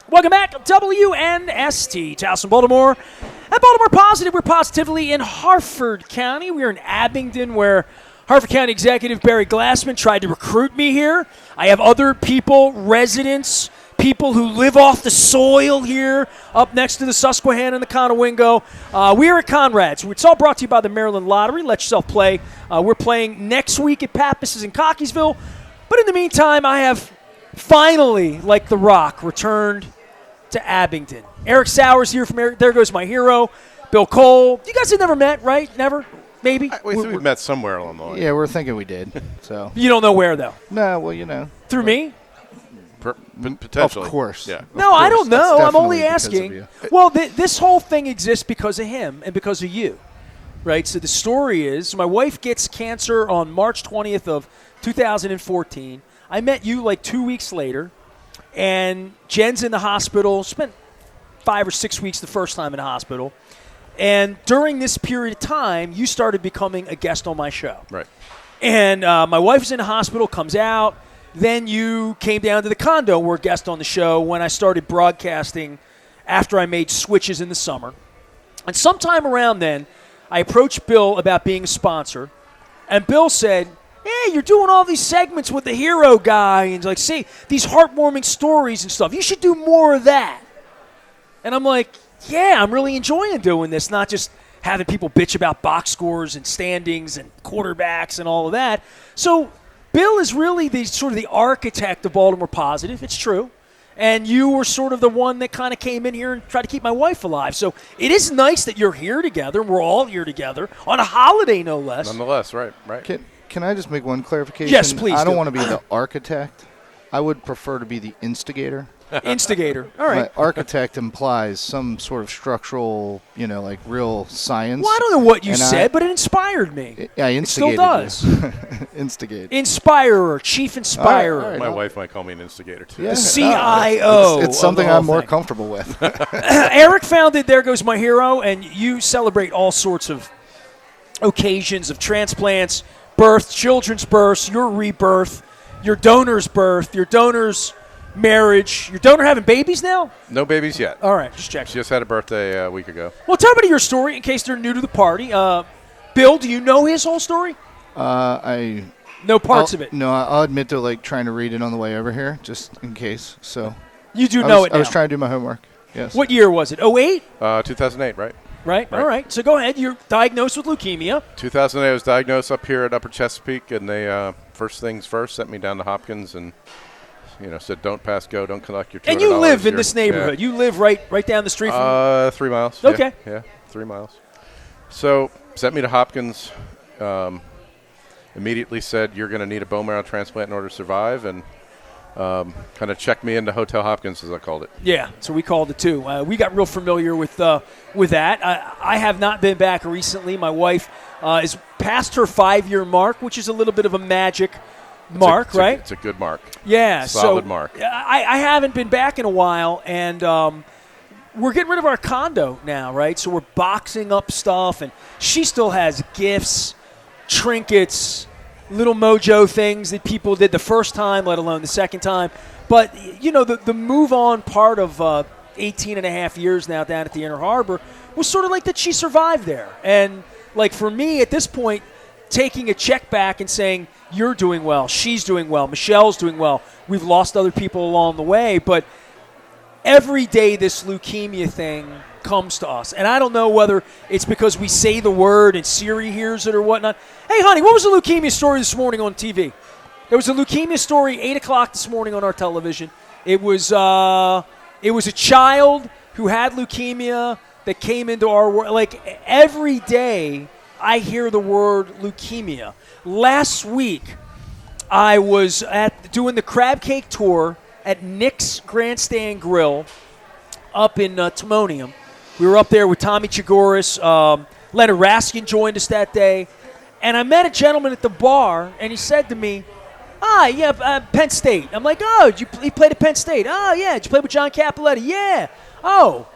Welcome back, WNST, Towson, Baltimore. At Baltimore Positive, we're positively in Harford County. We're in Abingdon, where Harford County Executive Barry Glassman tried to recruit me here. I have other people, residents, people who live off the soil here up next to the Susquehanna and the Conowingo. We are at Conrad's. It's all brought to you by the Maryland Lottery. Let yourself play. We're playing next week at Pappas's in Cockeysville. But in the meantime, I have finally, like The Rock, returned to Abingdon. Erik Sauer's here from There Goes My Hero. Bill Cole. You guys have never met, right? Never? Maybe? We've met somewhere along the way. Yeah, we're thinking we did. So You don't know where, though? No, well, you know. Through me? Potentially. Of course. Yeah. No, I don't know. I'm only That's definitely asking. because of Well, this whole thing exists because of him and because of you, right? So the story is my wife gets cancer on March 20th of 2014. I met you like 2 weeks later, and Jen's in the hospital. Spent 5 or 6 weeks the first time in the hospital. And during this period of time, you started becoming a guest on my show. Right. And my wife was in the hospital, comes out. Then you came down to the condo, were a guest on the show when I started broadcasting after I made switches in the summer. And sometime around then, I approached Bill about being a sponsor. And Bill said, hey, you're doing all these segments with the hero guy and like, see, these heartwarming stories and stuff. You should do more of that. And I'm like, yeah, I'm really enjoying doing this, not just having people bitch about box scores and standings and quarterbacks and all of that. So Bill is really the sort of the architect of Baltimore Positive. It's true. And you were sort of the one that kind of came in here and tried to keep my wife alive. So it is nice that you're here together. We're all here together on a holiday, no less. Nonetheless, right. Can I just make one clarification? Yes, please. I don't want to be the architect. I would prefer to be the instigator. Instigator. All right. Architect implies some sort of structural, like real science. Well, I don't know what you said, but it inspired me. I instigated. It still does. Instigate. Inspirer, chief inspirer. All right. My wife might call me an instigator, too. Yeah. The CIO. It's something of the whole I'm more thing. comfortable with. Erik founded There Goes My Hero, and you celebrate all sorts of occasions of transplants, births, children's births, your rebirth, your donor's birth, your donor's marriage. Your donor having babies now? No babies yet. All right, just checking. She just had a birthday a week ago. Well, tell me your story in case they're new to the party. Bill, do you know his whole story? I know parts of it. No, I'll admit to trying to read it on the way over here, just in case. So you do know it now. I was trying to do my homework. Yes. What year was it? 08? 2008, right? Right. All right. So go ahead. You're diagnosed with leukemia. 2008, I was diagnosed up here at Upper Chesapeake, and they first things first sent me down to Hopkins and said don't pass go, don't collect your $200. And you live in this neighborhood. Yeah. You live right down the street from 3 miles. Okay. Yeah, 3 miles. So sent me to Hopkins. Immediately said you're going to need a bone marrow transplant in order to survive, and kind of checked me into Hotel Hopkins, as I called it. Yeah, so we called it too. We got real familiar with that. I have not been back recently. My wife is past her 5-year mark, which is a little bit of a magic mark, right? It's a good mark. Yeah, solid mark. I haven't been back in a while, and we're getting rid of our condo now, right? So we're boxing up stuff, and she still has gifts, trinkets, little mojo things that people did the first time, let alone the second time. But, the move on part of 18 and a half years now down at the Inner Harbor was sort of like that she survived there. And, like, for me at this point, taking a check back and saying, you're doing well, she's doing well, Michelle's doing well. We've lost other people along the way, but every day this leukemia thing comes to us. And I don't know whether it's because we say the word and Siri hears it or whatnot. Hey, honey, what was the leukemia story this morning on TV? There was a leukemia story 8 o'clock this morning on our television. It was a child who had leukemia that came into our world. Like, every day I hear the word leukemia. Last week, I was doing the crab cake tour at Nick's Grandstand Grill up in Timonium. We were up there with Tommy Chigoris. Leonard Raskin joined us that day. And I met a gentleman at the bar, and he said to me, Penn State. I'm like, he played at Penn State. Oh, yeah, did you play with John Capoletti? Yeah. Oh,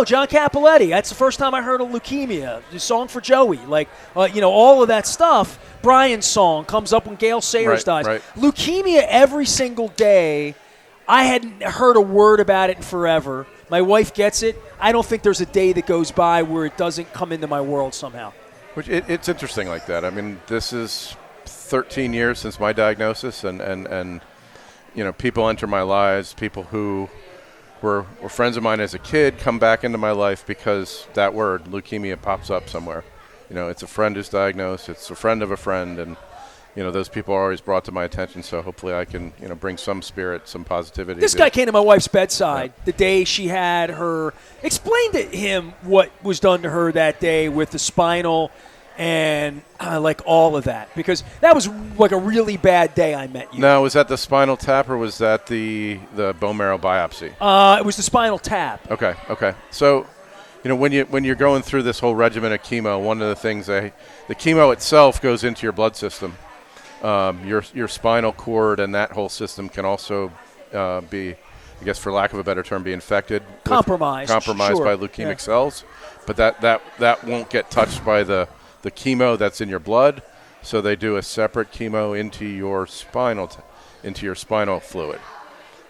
John Capoletti. That's the first time I heard of leukemia. The song for Joey. Like, all of that stuff. Brian's song comes up when Gail Sayers dies. Right. Leukemia every single day. I hadn't heard a word about it in forever. My wife gets it. I don't think there's a day that goes by where it doesn't come into my world somehow. Which it's interesting like that. I mean, this is 13 years since my diagnosis, and people enter my lives, people who were friends of mine as a kid come back into my life because that word, leukemia, pops up somewhere. It's a friend who's diagnosed, it's a friend of a friend, and those people are always brought to my attention, so hopefully I can, bring some spirit, some positivity. This guy came to my wife's bedside the day she had her. Explain to him what was done to her that day with the spinal and all of that, because that was like a really bad day I met you. Now, was that the spinal tap or was that the bone marrow biopsy? It was the spinal tap. Okay. So, when you're going through this whole regimen of chemo, one of the things the chemo itself goes into your blood system. Your spinal cord and that whole system can also be, I guess for lack of a better term, be infected. Compromised Sure. By leukemic cells. But that won't get touched by the chemo that's in your blood. So they do a separate chemo into your spinal fluid.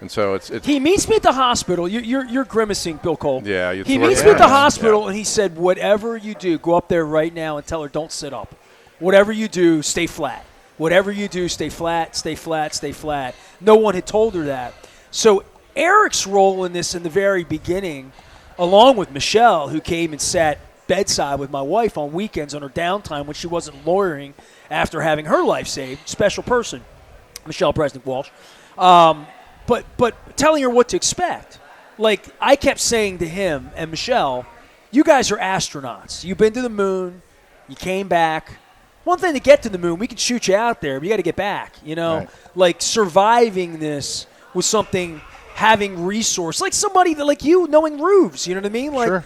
And so it's he meets me at the hospital. You're grimacing, Bill Cole. Yeah. He meets me at the hospital, and he said, whatever you do, go up there right now and tell her don't sit up. Whatever you do, stay flat. Whatever you do, stay flat, stay flat, stay flat. No one had told her that. So Erik's role in this in the very beginning, along with Michelle, who came and sat bedside with my wife on weekends on her downtime when she wasn't lawyering after having her life saved, special person, Michelle Bresnick-Walsh, but telling her what to expect. Like I kept saying to him and Michelle, you guys are astronauts. You've been to the moon. You came back. One thing to get to the moon, we can shoot you out there, but you got to get back, Right. Like surviving this was something, having resource, like somebody that, like you, knowing roofs, you know what I mean? Like Sure.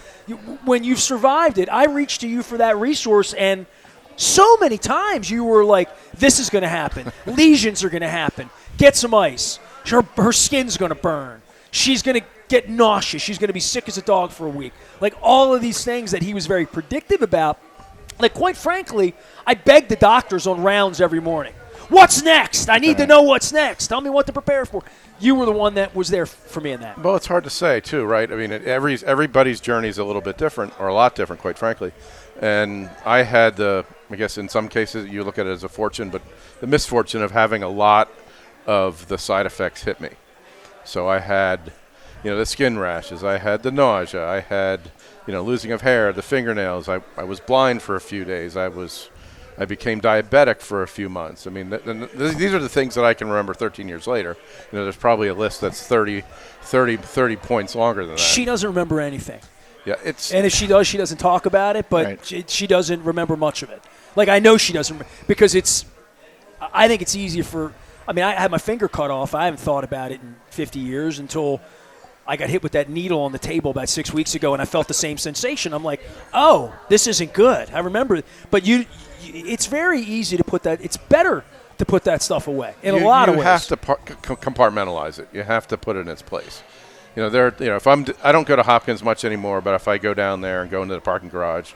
When you've survived it, I reached to you for that resource, and so many times you were like, this is going to happen. Lesions are going to happen. Get some ice. Her skin's going to burn. She's going to get nauseous. She's going to be sick as a dog for a week. Like all of these things that he was very predictive about. Like, quite frankly, I begged the doctors on rounds every morning. What's next? I need to know what's next. Tell me what to prepare for. You were the one that was there for me in that. Well, it's hard to say, too, right? I mean, everybody's journey is a little bit different, or a lot different, quite frankly. And I had I guess in some cases you look at it as a fortune, but the misfortune of having a lot of the side effects hit me. So I had, the skin rashes. I had the nausea. I had, losing of hair, the fingernails. I was blind for a few days. I became diabetic for a few months. I mean, these are the things that I can remember 13 years later. There's probably a list that's 30 points longer than that. She doesn't remember anything. Yeah, and if she does, she doesn't talk about it, but right. she doesn't remember much of it. Like, I know she doesn't, because I think it's easier I had my finger cut off. I haven't thought about it in 50 years until I got hit with that needle on the table about 6 weeks ago, and I felt the same sensation. I'm like, oh, this isn't good. I remember it. But it's very easy to put that. It's better to put that stuff away in a lot of ways. You have to compartmentalize it. You have to put it in its place. If I don't go to Hopkins much anymore, but if I go down there and go into the parking garage,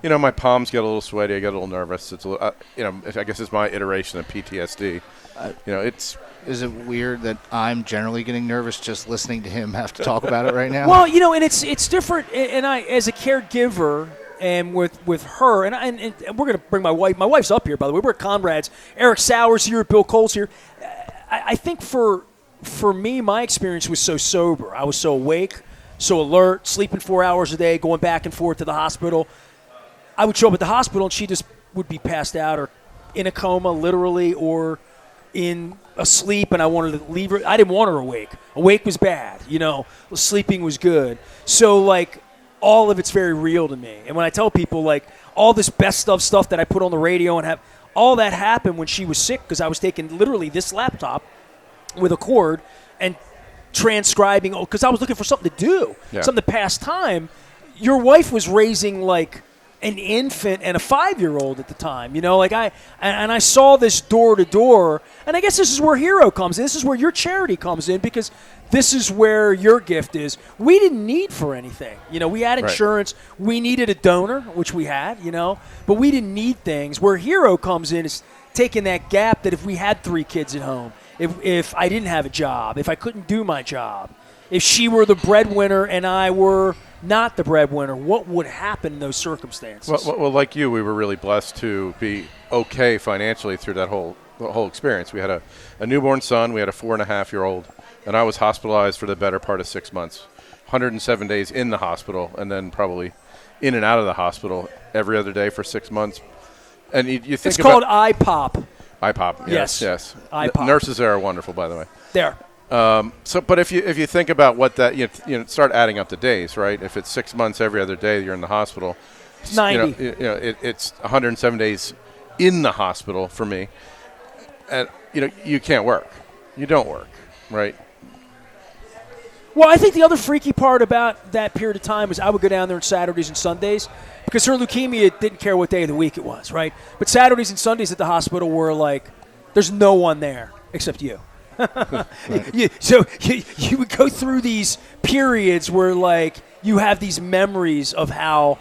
my palms get a little sweaty. I get a little nervous. It's a little, I guess it's my iteration of PTSD. Is it weird that I'm generally getting nervous just listening to him have to talk about it right now? Well, and it's different. And I, as a caregiver, and with her, and we're going to bring my wife. My wife's up here, by the way. We're at Conrad's. Erik Sauer's here. Bill Cole's here. I think for me, my experience was so sober. I was so awake, so alert, sleeping 4 hours a day, going back and forth to the hospital. I would show up at the hospital, and she just would be passed out or in a coma, literally, or in asleep, and I wanted to leave her. I didn't want her awake. Awake was bad, Sleeping was good. So, like, all of it's very real to me. And when I tell people, like, all this best of stuff that I put on the radio and have, all that happened when she was sick, because I was taking literally this laptop with a cord and transcribing, because I was looking for something to do, something to pass time. Your wife was raising, like, an infant and a 5-year-old at the time, I saw this door to door, and I guess this is where Hero comes in. This is where your charity comes in, because this is where your gift is. We didn't need for anything. We had insurance. Right. We needed a donor, which we had, but we didn't need things. Where Hero comes in is taking that gap that if we had 3 kids at home if I didn't have a job, if I couldn't do my job, if she were the breadwinner and I were not the breadwinner, what would happen in those circumstances? Well, like you, we were really blessed to be okay financially through the whole experience. We had a newborn son, we had a 4.5-year-old, and I was hospitalized for the better part of 6 months, 107 days in the hospital, and then probably in and out of the hospital every other day for 6 months. And you think it's called IPOP. IPOP, yes. IPOP. Nurses there are wonderful, by the way. There. But if you think about what that start adding up the days, right? If it's 6 months every other day you're in the hospital, it's 90. It's 107 days in the hospital for me, and you can't work, you don't work, right? Well, I think the other freaky part about that period of time was I would go down there on Saturdays and Sundays because her leukemia didn't care what day of the week it was, right? But Saturdays and Sundays at the hospital were like, there's no one there except you. So you would go through these periods where, like, you have these memories of how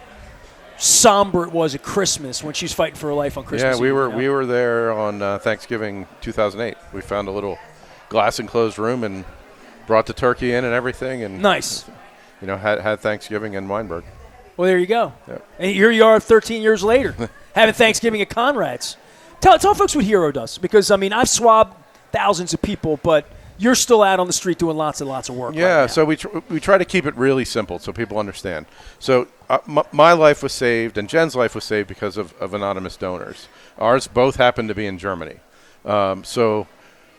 somber it was at Christmas when she's fighting for her life on Christmas Yeah, we Eve, we were there on Thanksgiving 2008. We found a little glass enclosed room and brought the turkey in and everything, and nice. Had Thanksgiving in Weinberg. Well, there you go. Yep. And here you are 13 years later, having Thanksgiving at Conrad's. Tell folks what Hero does, because I've swabbed thousands of people, but you're still out on the street doing lots and lots of work. Yeah, right now. so we try to keep it really simple so people understand. So my life was saved and Jen's life was saved because of anonymous donors. Ours both happened to be in Germany. So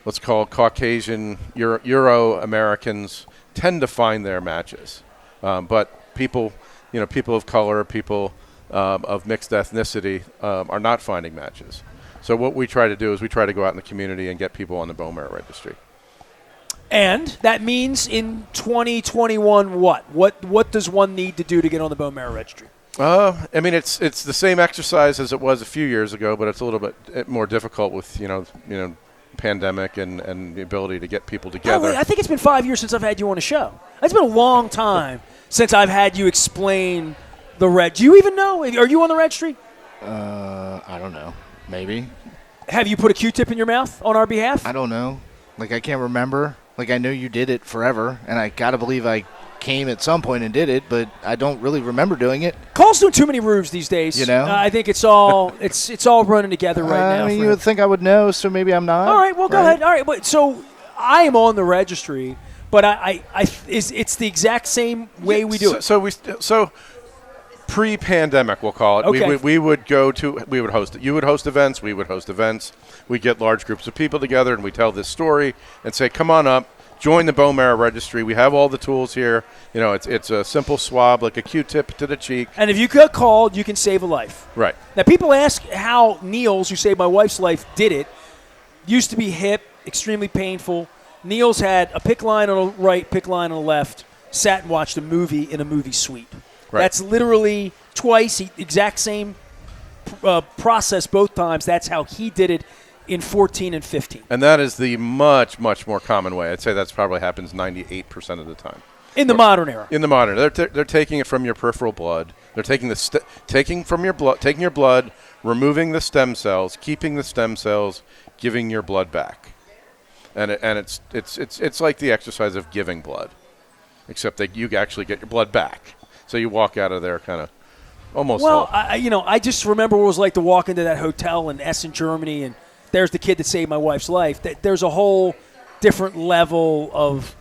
let's call Caucasian, Euro Americans tend to find their matches. But people of color, people of mixed ethnicity are not finding matches. So what we try to do is we try to go out in the community and get people on the bone marrow registry. And that means in 2021 what? What does one need to do to get on the bone marrow registry? It's the same exercise as it was a few years ago, but it's a little bit more difficult with pandemic and the ability to get people together. I think it's been 5 years since I've had you on a show. It's been a long time since I've had you explain the reg. Do you even know? Are you on the registry? I don't know. Maybe. Have you put a Q-tip in your mouth on our behalf? I don't know. Like, I can't remember. Like, I know you did it forever, and I got to believe I came at some point and did it, but I don't really remember doing it. Cole's doing too many roofs these days. I think it's all it's all running together right now. You would think I would know, so maybe I'm not. All right, well, go ahead. All right, but so I am on the registry, but it's the exact same way we do it. So pre-pandemic, we'll call it. Okay. We would host it. You would host events. We would host events. We get large groups of people together, and we tell this story and say, "Come on up, join the bone marrow registry. We have all the tools here. It's a simple swab, like a Q-tip to the cheek. And if you get called, you can save a life." Right. Now, people ask how Niels, who saved my wife's life, did it. Used to be hip, extremely painful. Niels had a PICC line on the right, PICC line on the left. Sat and watched a movie in a movie suite. Right. That's literally twice, exact same process both times. That's how he did it in 14 and 15. And that is the much, much more common way. I'd say that's probably happens 98% of the time. In the modern era. In the modern era. They're taking it from your peripheral blood. They're taking taking your blood, removing the stem cells, keeping the stem cells, giving your blood back. And it's like the exercise of giving blood, except that you actually get your blood back. So you walk out of there kind of almost. Well, I just remember what it was like to walk into that hotel in Essen, Germany, and there's the kid that saved my wife's life. There's a whole different level of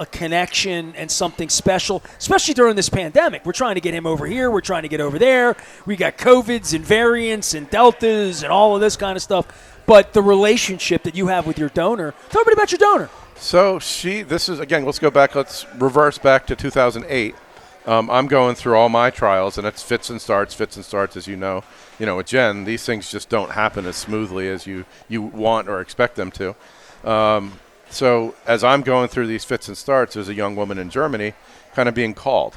a connection and something special, especially during this pandemic. We're trying to get him over here. We're trying to get over there. We got COVIDs and variants and deltas and all of this kind of stuff. But the relationship that you have with your donor, tell everybody about your donor. So let's reverse back to 2008. I'm going through all my trials, and it's fits and starts, as you know. With Jen, these things just don't happen as smoothly as you want or expect them to. So as I'm going through these fits and starts, there's a young woman in Germany kind of being called.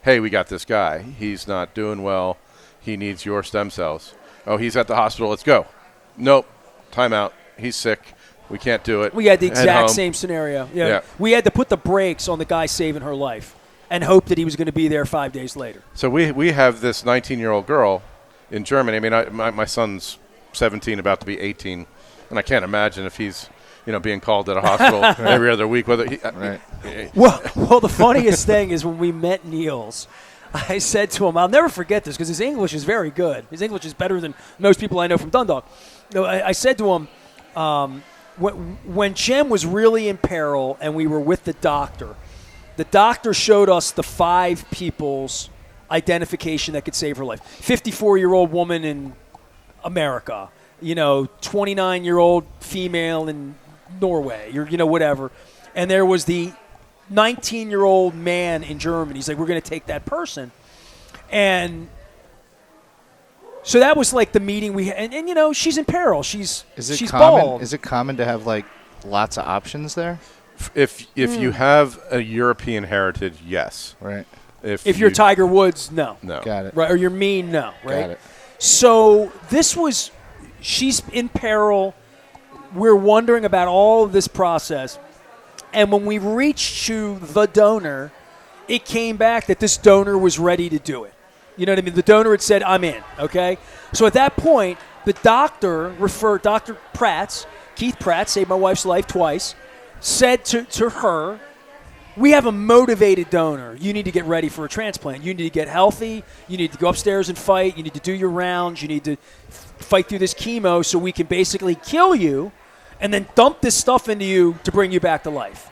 Hey, we got this guy. He's not doing well. He needs your stem cells. Oh, he's at the hospital. Let's go. Nope. Time out. He's sick. We can't do it. We had the exact same scenario. Yeah. We had to put the brakes on the guy saving her life and hope that he was going to be there 5 days later. So we have this 19-year-old girl in Germany. I mean, my son's 17, about to be 18, and I can't imagine if he's being called to the hospital every other week. Whether Well, the funniest thing is when we met Niels, I said to him, I'll never forget this because his English is very good. His English is better than most people I know from Dundalk. I said to him, when Jem was really in peril and we were with the doctor showed us the 5 people's identification that could save her life. 54-year-old woman in America, 29-year-old female in Norway, or whatever. And there was the 19-year-old man in Germany. He's like, we're going to take that person. And so that was like the meeting we had. And she's in peril. She's common? bald. Is it common to have like lots of options there? If you have a European heritage, yes. Right. If you're Tiger Woods, no. Got it. Right, or you're mean, no. Right. Got it. So she's in peril. We're wondering about all of this process. And when we reached to the donor, it came back that this donor was ready to do it. You know what I mean? The donor had said, I'm in, okay? So at that point, the doctor Dr. Pratt, Keith Pratt, saved my wife's life twice, said to her, we have a motivated donor. You need to get ready for a transplant. You need to get healthy. You need to go upstairs and fight. You need to do your rounds. You need to fight through this chemo so we can basically kill you and then dump this stuff into you to bring you back to life.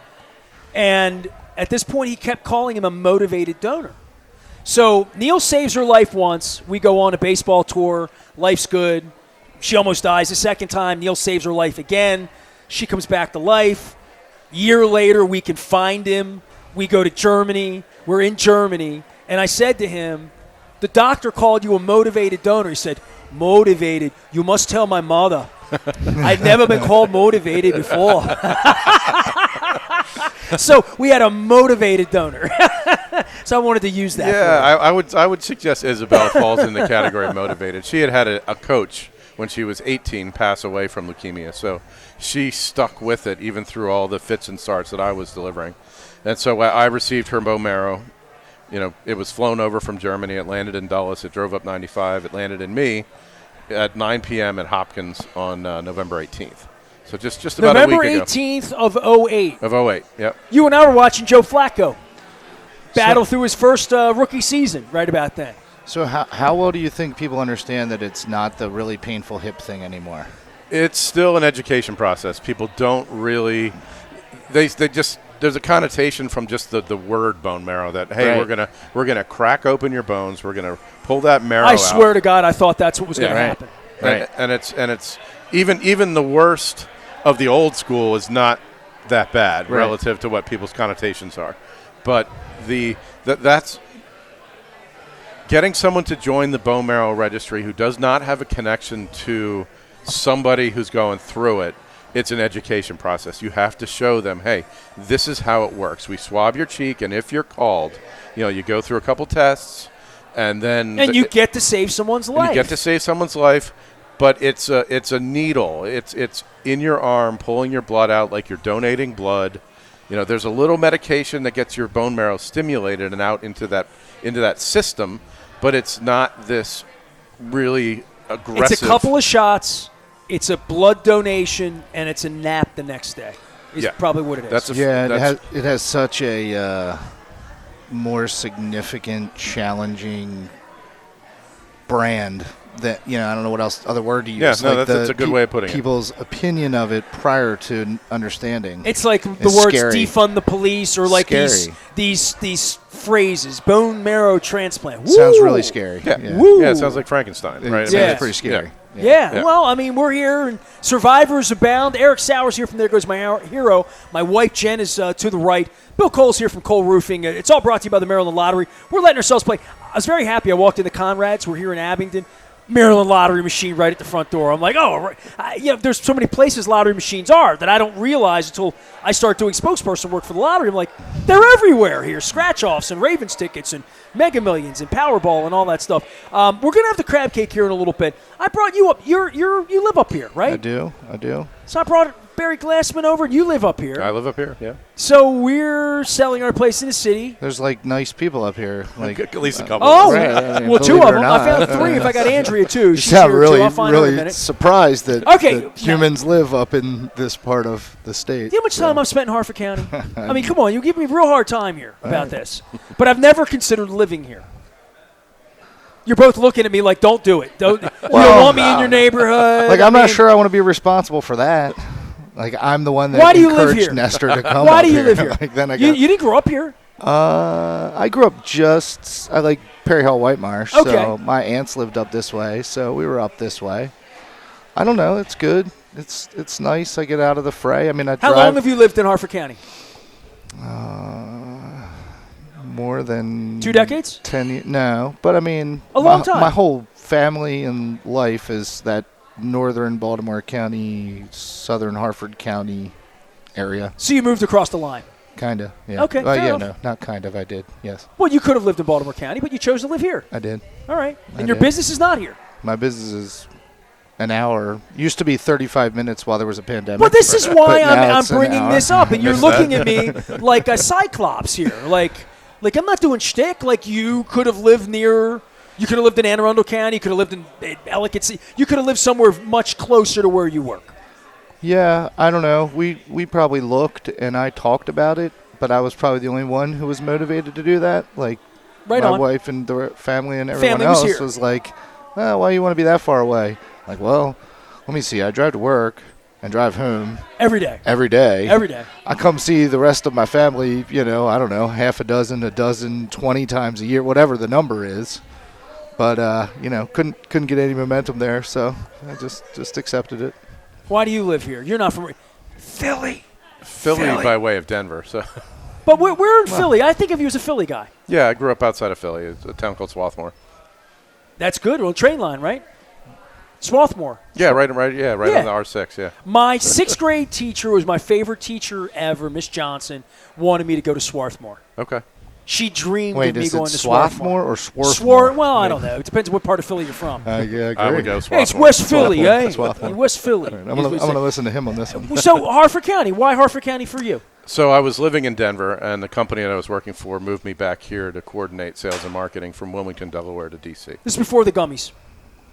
And at this point, he kept calling him a motivated donor. So Neil saves her life once. We go on a baseball tour. Life's good. She almost dies the second time. Neil saves her life again. She comes back to life. Year later, we can find him. We go to Germany. We're in Germany. And I said to him, the doctor called you a motivated donor. He said, motivated? You must tell my mother. I've never been called motivated before. So we had a motivated donor. So I wanted to use that. Yeah, I would suggest Isabel falls in the category of motivated. She had a coach when she was 18 pass away from leukemia. So she stuck with it even through all the fits and starts that I was delivering. And so I received her bone marrow. It was flown over from Germany. It landed in Dulles. It drove up 95. It landed in me at 9 p.m. at Hopkins on November 18th. So just about November a week ago. 18th of 08. Of 08, yep. You and I were watching Joe Flacco battle through his first rookie season right about then. So how well do you think people understand that it's not the really painful hip thing anymore? It's still an education process. People don't really they just there's a connotation from just the word bone marrow that hey, right. we're gonna crack open your bones, we're gonna pull that marrow I out. swear to God, I thought that's what was going to happen. Right. And it's even the worst of the old school is not that bad relative to what people's connotations are. But that's getting someone to join the bone marrow registry who does not have a connection to somebody who's going through it. It's an education process. You have to show them, hey, this is how it works. We swab your cheek, and if you're called, you go through a couple tests, and then you get to save someone's life. You get to save someone's life, but it's a needle. It's in your arm, pulling your blood out like you're donating blood. There's a little medication that gets your bone marrow stimulated and out into that system, but it's not this really aggressive. It's a couple of shots. It's a blood donation, and it's a nap the next day. Is probably what it is. It has such a more significant, challenging brand that I don't know what other word to use. Yeah, no, that's a good way of putting it. People's opinion of it prior to understanding. It's like the words scary. defund the police or like Scary. these phrases. Bone marrow transplant. Woo! Sounds really scary. Yeah, Woo! yeah, it sounds like Frankenstein, right? Yeah, Yeah. it's pretty scary. Yeah, well, I mean, we're here, and survivors abound. Eric Sauer's here from There Goes My Hero. My wife, Jen, is to the right. Bill Cole's here from Cole Roofing. It's all brought to you by the Maryland Lottery. We're letting ourselves play. I was very happy. I walked into Conrad's. We're here in Abingdon. Maryland lottery machine right at the front door. I'm like, there's so many places lottery machines are that I don't realize until I start doing spokesperson work for the lottery. I'm like, they're everywhere here. Scratch-offs and Ravens tickets and Mega Millions and Powerball and all that stuff. We're going to have the crab cake here in a little bit. I brought you up. You live up here, right? I do. So I brought Barry Glassman over, and you live up here. I live up here, yeah. So we're selling our place in the city. There's like nice people up here. Like At least a couple. Oh, Right, I mean, well, two believe it of or them. not. I found three. If I got Andrea too, she's yeah, here really, too. I'll find her in a really minute. surprised that, Okay, that humans live up in this part of the state. Do you know how much time I've spent in Hartford County? I mean, come on, you give me a real hard time here about this. But I've never considered living here. You're both looking at me like, don't do it. Don't, you don't want me in your neighborhood. Like, I'm not sure I want to be responsible for that. Like, I'm the one that Why do you live encouraged here? Nestor to come Why up do you here. live here? Like, then You didn't grow up here. I grew up I like Perry Hall, Whitemarsh. Okay. So my aunts lived up this way, so we were up this way. I don't know. It's good. It's nice. I get out of the fray. I mean, How long have you lived in Hartford County? more than 2 decades? 10 years. No, but I mean, A long time. My whole family and life is that northern Baltimore County, southern Hartford County area. So you moved across the line. Kind of, yeah. Okay, fair yeah, enough. no, not kind of. I did, yes. Well, you could have lived in Baltimore County, but you chose to live here. I did. All right. I And your did. business is not here. My business is an hour. Used to be 35 minutes while there was a pandemic. Well, this is why But now I'm it's an bringing hour. this up, and you're looking at me like a cyclops here. Like I'm not doing shtick. Like you could have lived near. You could have lived in Anne Arundel County. You could have lived in Ellicott. You could have lived somewhere much closer to where you work. Yeah, I don't know. We probably looked and I talked about it, but I was probably the only one who was motivated to do that. Like Right my on. wife and the family and everyone Family was else here. was like, oh, why you want to be that far away? Like, well, let me see. I drive to work and drive home Every day. every day. Every day. I come see the rest of my family, I don't know, half a dozen, 20 times a year, whatever the number is. But, couldn't get any momentum there, so I just accepted it. Why do you live here? You're not from Philly. Philly by way of Denver. So, But we're in Philly. I think of you as a Philly guy. yeah, I grew up outside of Philly. It's a town called Swarthmore. That's good. Well, train line, right? Swarthmore. Yeah, right Yeah. on the R6, yeah. My sixth grade teacher was my favorite teacher ever. Miss Johnson wanted me to go to Swarthmore. Okay. She dreamed Wait, of me is going it to Swarthmore or Swarthmore? Well, I don't know. It depends on what part of Philly you're from. Yeah, great. I would go Hey, it's Swarthmore. West Philly, eh? Swarthmore. West Philly. I'm gonna listen to him on this one. So Hartford County. Why Hartford County for you? So I was living in Denver, and the company that I was working for moved me back here to coordinate sales and marketing from Wilmington, Delaware to D.C. This is before the gummies.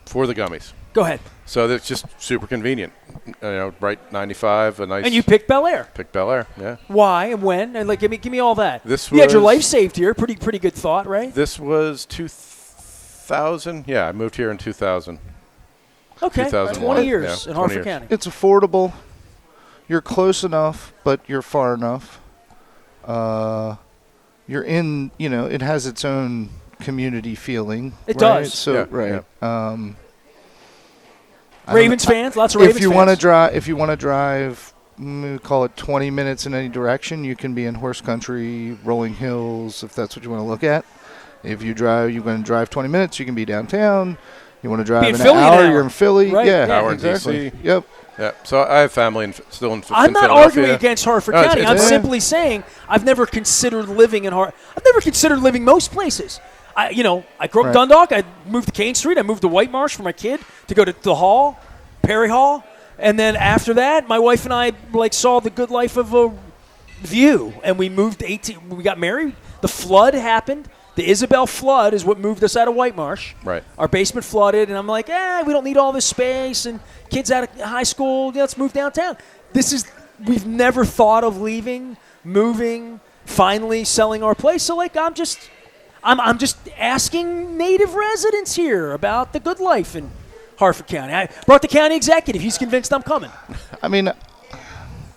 for the gummies. Go ahead. So that's just super convenient. Right 95, a nice. And you picked Bel Air. Picked Bel Air, yeah. Why and when? And give me all that. This you had your was- life saved here. Pretty good thought, right? This was 2000. Yeah, I moved here in 2000. Okay, 2001, 20 years yeah, in 20 Hartford years. County. It's affordable. You're close enough, but you're far enough. You're in. It has its own community feeling. It right? does. So Yeah, right. Ravens fans, lots of Ravens If you fans. want to drive, call it 20 minutes in any direction, you can be in horse country, rolling hills, if that's what you want to look at. If you're going to drive 20 minutes, you can be downtown. You want to drive in an Philly hour, an hour. you're in Philly. Right, Yeah, yeah. Hour in exactly. DC. Yep. Yeah. So I have family still in I'm not Philadelphia. arguing against Hartford No, it's- County. it's- I'm simply saying I've never considered living in I've never considered living most places. I grew up in Right. Dundalk. I moved to Kane Street. I moved to Whitemarsh for my kid to go to the Hall, Perry Hall, and then after that, my wife and I saw the good life of a view, and we moved 18. We got married. The flood happened. The Isabel flood is what moved us out of Whitemarsh. Right. Our basement flooded, and I'm like, we don't need all this space, and kids out of high school, let's move downtown. We've never thought of leaving, moving, finally selling our place. So I'm just asking native residents here about the good life in Hartford County. I brought the county executive. He's convinced I'm coming. I mean,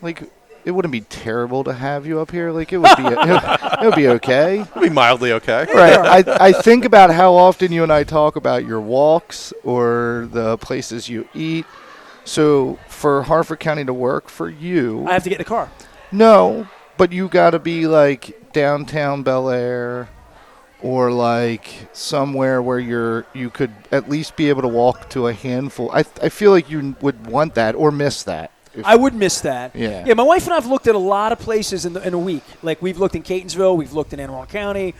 it wouldn't be terrible to have you up here. It would be it would be okay. It'll be mildly okay. Right. I think about how often you and I talk about your walks or the places you eat. So for Hartford County to work for you, I have to get in the car. no, but you got to be downtown Bel Air or somewhere where you could at least be able to walk to a handful. I feel like you would want that or miss that. I would miss that. Yeah. Yeah, my wife and I have looked at a lot of places in a week. We've looked in Catonsville, we've looked in Anne Arundel County,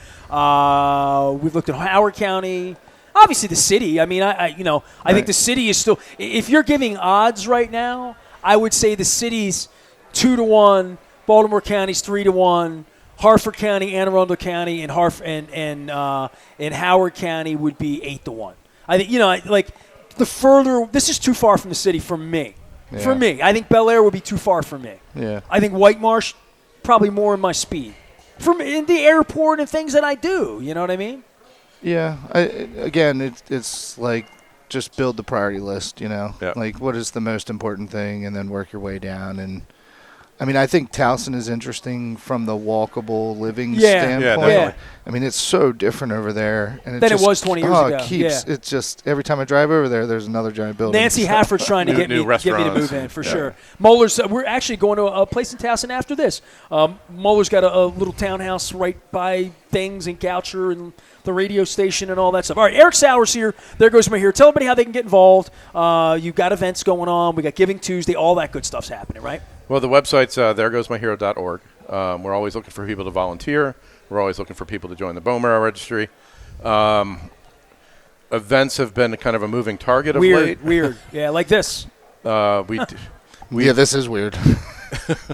we've looked in Howard County. Obviously, the city. I mean, I think the city is still. If you're giving odds right now, I would say the city's 2-1, Baltimore County's 3-1, Harford County, Anne Arundel County, and Howard County would be 8-1. I think the further this is too far from the city for me. Yeah. For me, I think Bel Air would be too far for me. Yeah. I think White Marsh probably more in my speed. From in the airport and things that I do, you know what I mean? Yeah. It's like just build the priority list, Yeah. Like what is the most important thing and then work your way down. And I mean, I think Towson is interesting from the walkable living standpoint. Yeah, definitely. I mean, it's so different over there. And Than it was 20 years ago. It's just every time I drive over there's another giant building. Nancy Hafford's trying to get me to move in for sure. Muller's, we're actually going to a place in Towson after this. Muller's got a little townhouse right by things and Goucher and the radio station and all that stuff. All right, Erik Sauer's here. There goes my here. Tell everybody how they can get involved. You've got events going on. We got Giving Tuesday. All that good stuff's happening, right? Well, the website's theregoesmyhero.org. We're always looking for people to volunteer. We're always looking for people to join the bone marrow registry. Events have been kind of a moving target of late. Weird. Yeah, like this. This is weird.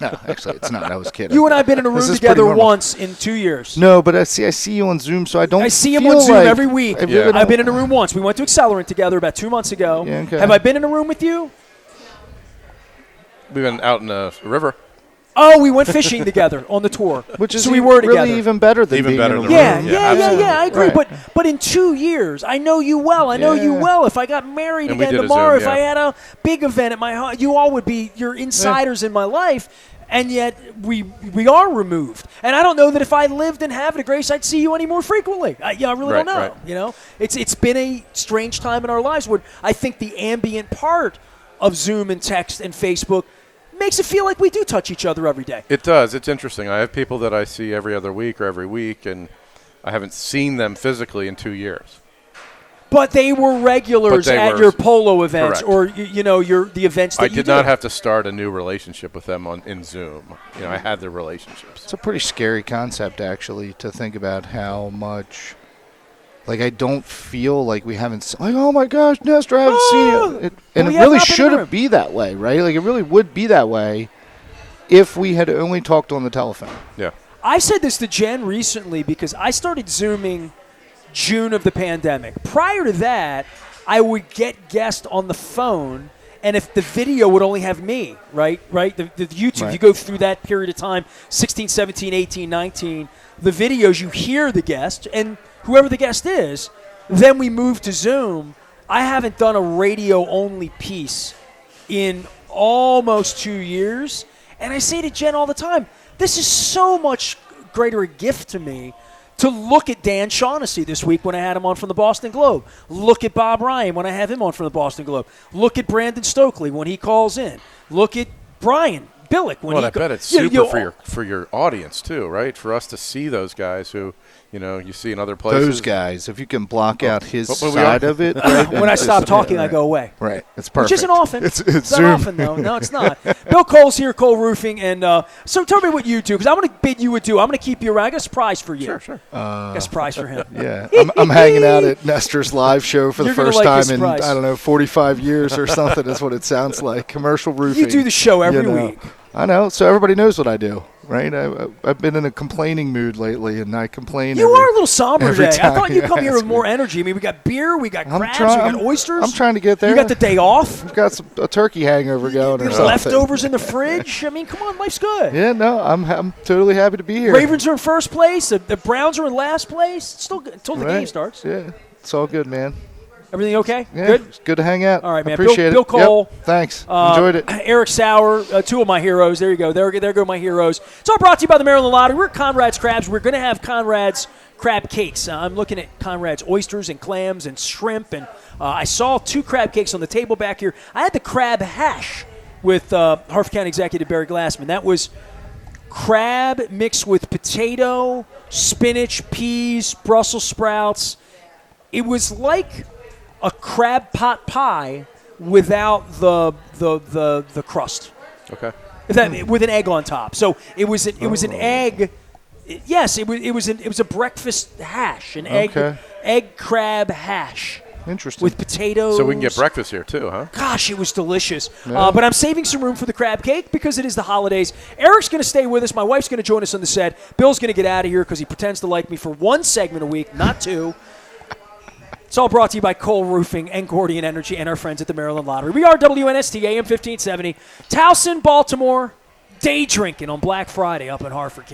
No, actually, it's not. I was kidding. You and I have been in a room together once in 2 years. No, but I see you on Zoom, so I don't. I see him feel on Zoom like every week. I've been in a room once. We went to Accelerant together about 2 months ago. Yeah, okay. Have I been in a room with you? We've been out in the river. Oh, we went fishing together on the tour. Which is so we were really together. even better than Even being better in a than room. Yeah, I agree. Right. But in 2 years, I know you well. I know you Yeah. well. If I got married And we again did a tomorrow, Zoom, if I had a big event at my home, you all would be your insiders in my life. And yet we are removed. And I don't know that if I lived in Havre de Grace, I'd see you any more frequently. I really don't know. Right. You know, it's been a strange time in our lives where I think the ambient part of Zoom and text and Facebook makes it feel like we do touch each other every day. It does. It's interesting. I have people that I see every other week or every week, and I haven't seen them physically in 2 years. But they were regulars at your polo events, correct. or the events that I you did do. not have to start a new relationship with them in Zoom. I had their relationships. It's a pretty scary concept, actually, to think about how much. Like, I don't feel like we haven't. Like, oh my gosh, Nestor, I haven't seen it. And it really shouldn't be that way, right? Like, it really would be that way if we had only talked on the telephone. Yeah. I said this to Jen recently because I started Zooming June of the pandemic. Prior to that, I would get guests on the phone, and if the video would only have me, right? The YouTube, Right. you go through that period of time, 16, 17, 18, 19, the videos, you hear the guest, and whoever the guest is, then we move to Zoom. I haven't done a radio-only piece in almost 2 years, and I say to Jen all the time, this is so much greater a gift to me to look at Dan Shaughnessy this week when I had him on from the Boston Globe. Look at Bob Ryan when I have him on from the Boston Globe. Look at Brandon Stokely when he calls in. Look at Brian Billick when I bet it's super for your audience too, right? For us to see those guys who, you see in other places. Those guys, if you can block out his side of it. Right, when I stop talking, I go away. Right, it's perfect. Which isn't often. It's not Zoom. often, though. No, it's not. Bill Cole's here, Cole Roofing. And so tell me what you do, because I'm going to bid you adieu. I'm going to keep you around. I got a surprise for you. Sure. I got a surprise for him. Yeah, I'm hanging out at Nestor's live show for the first time in, 45 years or something is what it sounds like. Commercial roofing. You do the show every week. I know, so everybody knows what I do, right? I've been in a complaining mood lately, and I complain. You are a little somber today. I thought you'd come here with me. more energy. I mean, we got beer, we got crabs, we got oysters. I'm trying to get there. You got the day off. We've got a turkey hangover going or There's something. leftovers in the fridge. I mean, come on, life's good. Yeah, no, I'm totally happy to be here. Ravens are in first place. The Browns are in last place. It's still good until the game starts. Yeah, it's all good, man. Everything okay? Yeah, Good? It's good to hang out. All right, man. Appreciate Bill it. Cole. Yep, thanks. Enjoyed it. Erik Sauer, two of my heroes. There you go. There go my heroes. It's all brought to you by the Maryland Lottery. We're at Conrad's Crabs. We're going to have Conrad's crab cakes. I'm looking at Conrad's oysters and clams and shrimp. And I saw 2 crab cakes on the table back here. I had the crab hash with Harford County Executive Barry Glassman. That was crab mixed with potato, spinach, peas, Brussels sprouts. It was like a crab pot pie without the crust. Okay. With an egg on top. So it was an egg. Yes, it was a breakfast hash, an egg crab hash. Interesting. with potatoes. So we can get breakfast here too, huh? Gosh, it was delicious. Yeah. But I'm saving some room for the crab cake because it is the holidays. Eric's going to stay with us. My wife's going to join us on the set. Bill's going to get out of here because he pretends to like me for one segment a week, not two. It's all brought to you by Cole Roofing and Gordian Energy and our friends at the Maryland Lottery. We are WNST AM 1570. Towson, Baltimore, day drinking on Black Friday up in Hartford County.